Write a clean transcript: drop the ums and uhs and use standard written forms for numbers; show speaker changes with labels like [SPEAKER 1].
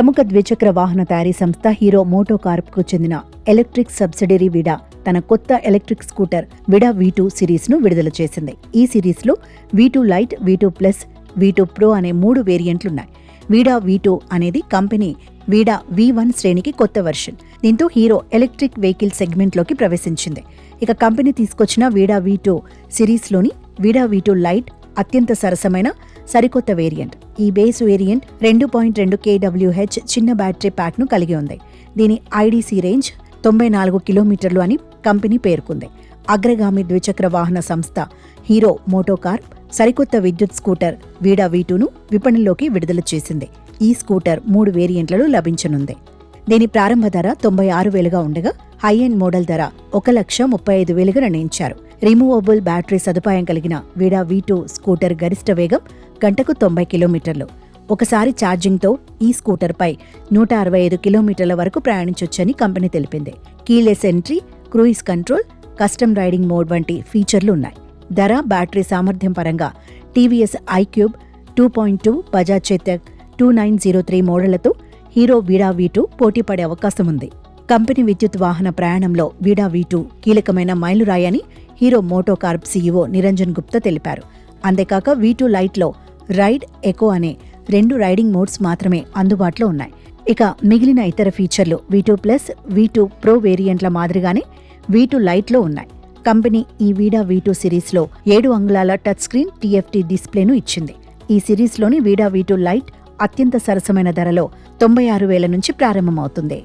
[SPEAKER 1] ప్రముఖ ద్విచక్ర వాహన తయారీ సంస్థ హీరో మోటోకార్ప్కు చెందిన ఎలక్ట్రిక్ సబ్సిడరీ విడా తన కొత్త ఎలక్ట్రిక్ స్కూటర్ విడా V2 సిరీస్ను విడుదల చేసింది. ఈ సిరీస్లో V2 light, V2 plus, V2 pro అనే 3 వేరియంట్లున్నాయి. విడా V2 అనేది కంపెనీ విడా V1 శ్రేణికి కొత్త వెర్షన్. దీంతో హీరో ఎలక్ట్రిక్ వెహికల్ సెగ్మెంట్లోకి ప్రవేశించింది. ఇక కంపెనీ తీసుకొచ్చిన విడా V2 సిరీస్లోని విడా V2 లైట్ అత్యంత సరసమైన సరికొత్త వేరియంట్. ఈ బేస్ వేరియంట్ 2.2 kWh చిన్న బ్యాటరీ ప్యాక్ను కలిగి ఉంది. దీని IDC రేంజ్ 94 కిలోమీటర్లు అని కంపెనీ పేర్కొంది. అగ్రగామి ద్విచక్ర వాహన సంస్థ హీరో మోటోకార్ప్ సరికొత్త విద్యుత్ స్కూటర్ విడా V2ను విపణిలోకి విడుదల చేసింది. ఈ స్కూటర్ 3 వేరియంట్లలో లభించనుంది. దీని ప్రారంభ ధర 96,000గా ఉండగా హై ఎండ్ మోడల్ ధర 1,35,000గా నిర్ణయించారు. రిమూవబుల్ బ్యాటరీ సదుపాయం కలిగిన విడా V2 స్కూటర్ గరిష్ట వేగం గంటకు 90 కిలోమీటర్లు. ఒకసారి ఛార్జింగ్తో ఈ స్కూటర్పై 165 కిలోమీటర్ల వరకు ప్రయాణించొచ్చని కంపెనీ తెలిపింది. Keyless entry, cruise control, custom riding mode వంటి ఫీచర్లు ఉన్నాయి. ధర, బ్యాటరీ సామర్థ్యం పరంగా టీవీఎస్ iQube 2.2, బజాజ్ చేతక్ 2903 మోడళ్లతో హీరో విడా V2 పోటీ పడే అవకాశం ఉంది. కంపెనీ విద్యుత్ వాహన ప్రయాణంలో విడా V2 కీలకమైన మైలురాయని హీరో మోటోకార్ప్ CEO నిరంజన్ గుప్తా తెలిపారు. అంతేకాక V2 లైట్లో రైడ్, ఎకో అనే 2 రైడింగ్ మోడ్స్ మాత్రమే అందుబాటులో ఉన్నాయి. ఇక మిగిలిన ఇతర ఫీచర్లు V2 ప్లస్, V2 ప్రో వేరియంట్ల మాదిరిగానే V2 లైట్లో ఉన్నాయి. కంపెనీ ఈ విడా V2 సిరీస్లో 7 అంగుళాల టచ్ స్క్రీన్ TFT డిస్ప్లేను ఇచ్చింది. ఈ సిరీస్లోని విడా V2 లైట్ అత్యంత సరసమైన ధరలో 96,000 నుంచి ప్రారంభమవుతుంది.